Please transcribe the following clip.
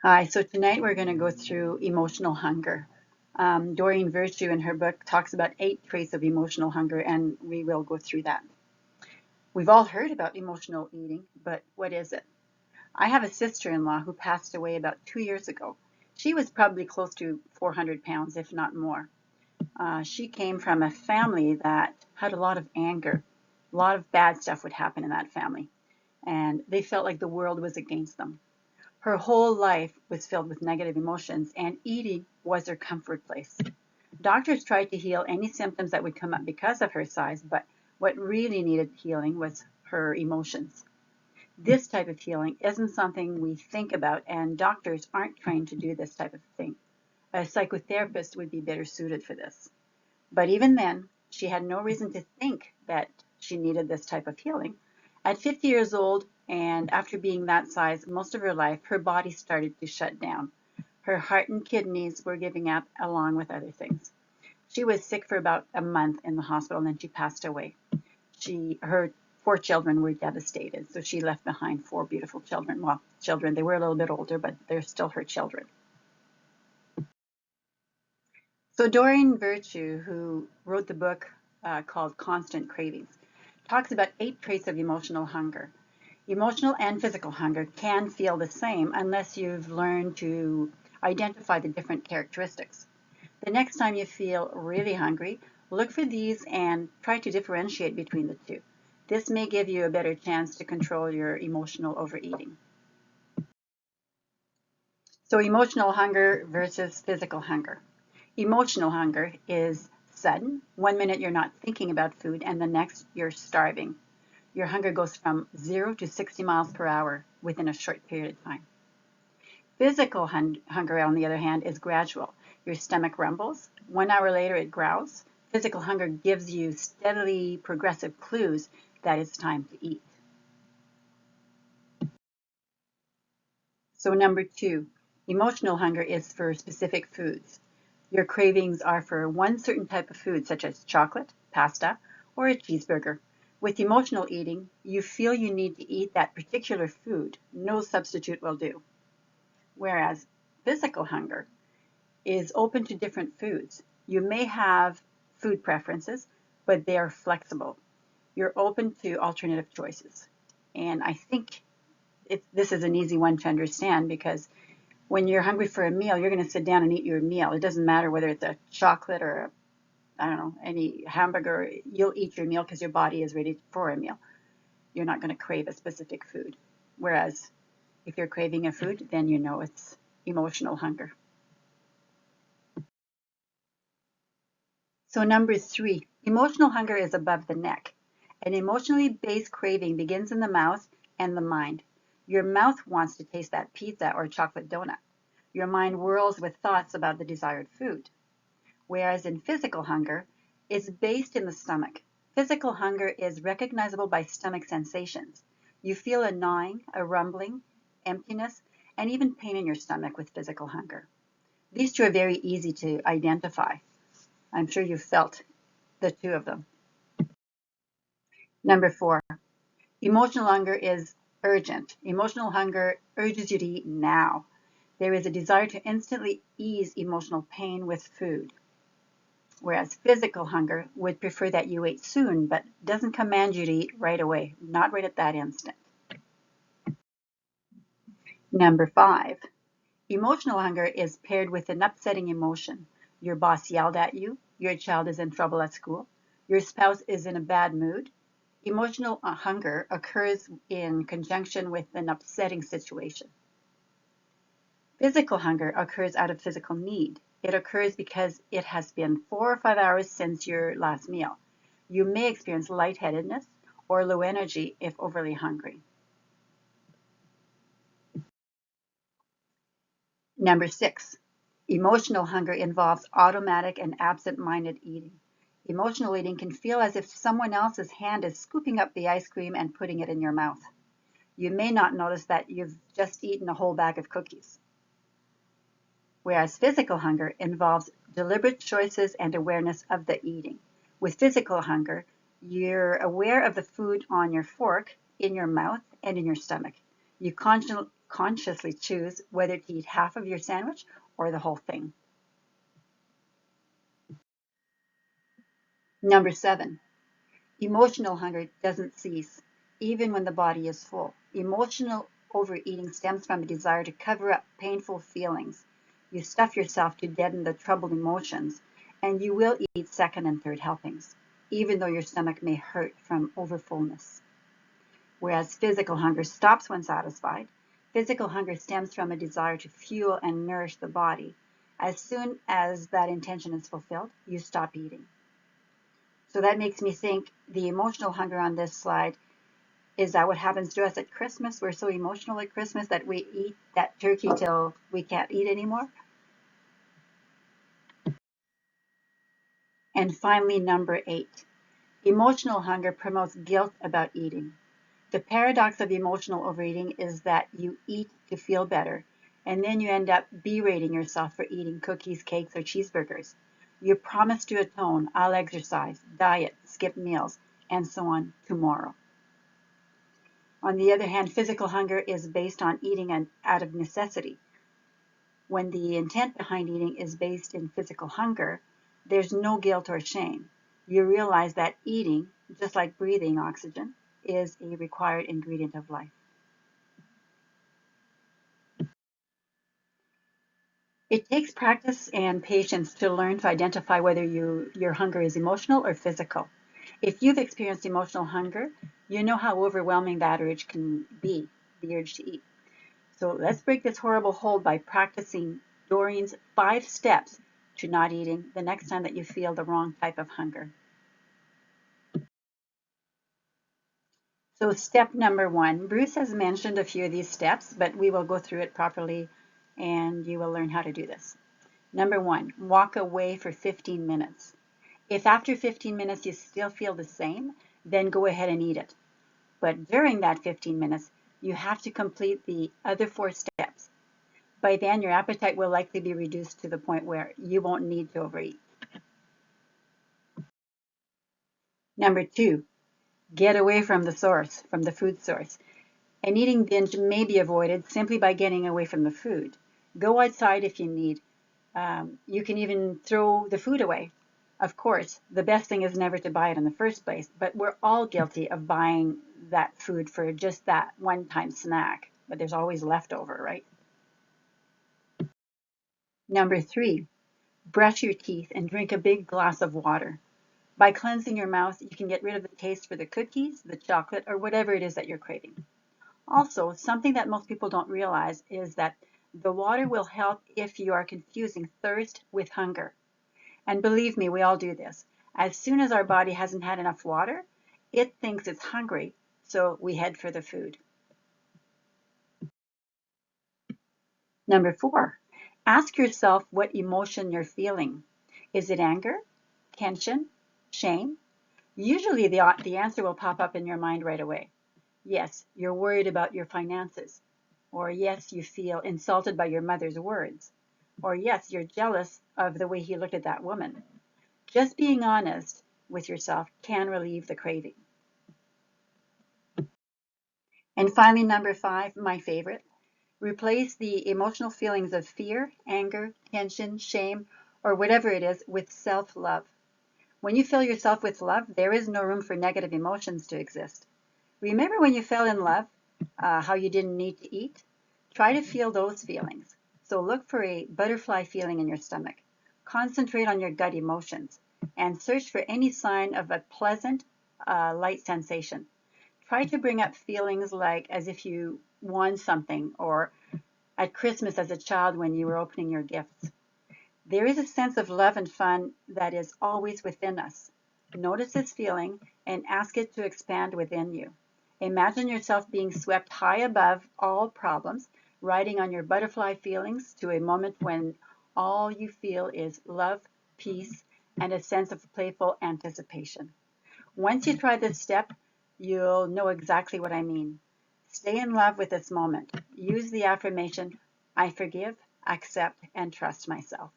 Hi, so tonight we're going to go through emotional hunger. Doreen Virtue in her book talks about 8 traits of emotional hunger, and we will go through that. We've all heard about emotional eating, but what is it? I have a sister-in-law who passed away about 2 years ago. She was probably close to 400 pounds, if not more. She came from a family that had a lot of anger. A lot of bad stuff would happen in that family, and they felt like the world was against them. Her whole life was filled with negative emotions, and eating was her comfort place. Doctors tried to heal any symptoms that would come up because of her size, but what really needed healing was her emotions. This type of healing isn't something we think about, and doctors aren't trained to do this type of thing. A psychotherapist would be better suited for this. But even then, she had no reason to think that she needed this type of healing. At 50 years old, and after being that size most of her life, her body started to shut down. Her heart and kidneys were giving up, along with other things. She was sick for about a month in the hospital, and then she passed away. Her 4 children were devastated, so she left behind 4 beautiful children. Well, children, they were a little bit older, but they're still her children. So Doreen Virtue, who wrote the book called Constant Cravings, talks about 8 traits of emotional hunger. Emotional and physical hunger can feel the same unless you've learned to identify the different characteristics. The next time you feel really hungry, look for these and try to differentiate between the two. This may give you a better chance to control your emotional overeating. So emotional hunger versus physical hunger. Emotional hunger is sudden. 1 minute you're not thinking about food, and the next you're starving. Your hunger goes from 0 to 60 miles per hour within a short period of time. Physical hunger, on the other hand, is gradual. Your stomach rumbles. 1 hour later, it growls. Physical hunger gives you steadily progressive clues that it's time to eat. So number 2, emotional hunger is for specific foods. Your cravings are for one certain type of food, such as chocolate, pasta, or a cheeseburger. With emotional eating, you feel you need to eat that particular food. No substitute will do. Whereas physical hunger is open to different foods. You may have food preferences, but they are flexible. You're open to alternative choices. And I think this is an easy one to understand because when you're hungry for a meal, you're going to sit down and eat your meal. It doesn't matter whether it's a chocolate or I don't know, any hamburger. You'll eat your meal because your body is ready for a meal. You're not going to crave a specific food. Whereas if you're craving a food, then you know it's emotional hunger. So number 3, emotional hunger is above the neck. An emotionally based craving begins in the mouth and the mind. Your mouth wants to taste that pizza or chocolate donut. Your mind whirls with thoughts about the desired food. Whereas in physical hunger, it's based in the stomach. Physical hunger is recognizable by stomach sensations. You feel a gnawing, a rumbling, emptiness, and even pain in your stomach with physical hunger. These two are very easy to identify. I'm sure you've felt the two of them. Number 4, emotional hunger is urgent. Emotional hunger urges you to eat now. There is a desire to instantly ease emotional pain with food. Whereas physical hunger would prefer that you ate soon, but doesn't command you to eat right away, not right at that instant. Number 5, emotional hunger is paired with an upsetting emotion. Your boss yelled at you, your child is in trouble at school, your spouse is in a bad mood. Emotional hunger occurs in conjunction with an upsetting situation. Physical hunger occurs out of physical need. It occurs because it has been 4 or 5 hours since your last meal. You may experience lightheadedness or low energy if overly hungry. Number 6, emotional hunger involves automatic and absent-minded eating. Emotional eating can feel as if someone else's hand is scooping up the ice cream and putting it in your mouth. You may not notice that you've just eaten a whole bag of cookies. Whereas physical hunger involves deliberate choices and awareness of the eating. With physical hunger, you're aware of the food on your fork, in your mouth, and in your stomach. You consciously choose whether to eat half of your sandwich or the whole thing. Number 7, emotional hunger doesn't cease, even when the body is full. Emotional overeating stems from a desire to cover up painful feelings. You stuff yourself to deaden the troubled emotions, and you will eat second and third helpings, even though your stomach may hurt from overfullness. Whereas physical hunger stops when satisfied, physical hunger stems from a desire to fuel and nourish the body. As soon as that intention is fulfilled, you stop eating. So that makes me think the emotional hunger on this slide, is that what happens to us at Christmas? We're so emotional at Christmas that we eat that turkey till we can't eat anymore. And finally, number 8, emotional hunger promotes guilt about eating. The paradox of emotional overeating is that you eat to feel better, and then you end up berating yourself for eating cookies, cakes, or cheeseburgers. You promise to atone, I'll exercise, diet, skip meals, and so on tomorrow. On the other hand, physical hunger is based on eating out of necessity. When the intent behind eating is based in physical hunger, there's no guilt or shame. You realize that eating, just like breathing oxygen, is a required ingredient of life. It takes practice and patience to learn to identify whether your hunger is emotional or physical. If you've experienced emotional hunger, you know how overwhelming that urge can be, the urge to eat. So let's break this horrible hold by practicing Doreen's 5 steps to not eating the next time that you feel the wrong type of hunger. So step number 1, Bruce has mentioned a few of these steps, but we will go through it properly and you will learn how to do this. Number 1, walk away for 15 minutes. If after 15 minutes you still feel the same, then go ahead and eat it. But during that 15 minutes, you have to complete the other 4 steps. By then, your appetite will likely be reduced to the point where you won't need to overeat. Number 2, get away from the source, from the food source. An eating binge may be avoided simply by getting away from the food. Go outside if you need. You can even throw the food away. Of course, the best thing is never to buy it in the first place, but we're all guilty of buying that food for just that one-time snack, but there's always leftover, right? Number 3, brush your teeth and drink a big glass of water. By cleansing your mouth, you can get rid of the taste for the cookies, the chocolate, or whatever it is that you're craving. Also, something that most people don't realize is that the water will help if you are confusing thirst with hunger. And believe me, we all do this. As soon as our body hasn't had enough water, it thinks it's hungry, so we head for the food. Number 4, ask yourself what emotion you're feeling. Is it anger, tension, shame? Usually the answer will pop up in your mind right away. Yes, you're worried about your finances. Or yes, you feel insulted by your mother's words. Or yes, you're jealous of the way he looked at that woman. Just being honest with yourself can relieve the craving. And finally, number 5, my favorite, replace the emotional feelings of fear, anger, tension, shame, or whatever it is with self-love. When you fill yourself with love, there is no room for negative emotions to exist. Remember when you fell in love, how you didn't need to eat? Try to feel those feelings. So look for a butterfly feeling in your stomach. Concentrate on your gut emotions and search for any sign of a pleasant, light sensation. Try to bring up feelings like as if you won something, or at Christmas as a child when you were opening your gifts. There is a sense of love and fun that is always within us. Notice this feeling and ask it to expand within you. Imagine yourself being swept high above all problems, riding on your butterfly feelings to a moment when all you feel is love, peace, and a sense of playful anticipation. Once you try this step, you'll know exactly what I mean. Stay in love with this moment. Use the affirmation, I forgive, accept, and trust myself.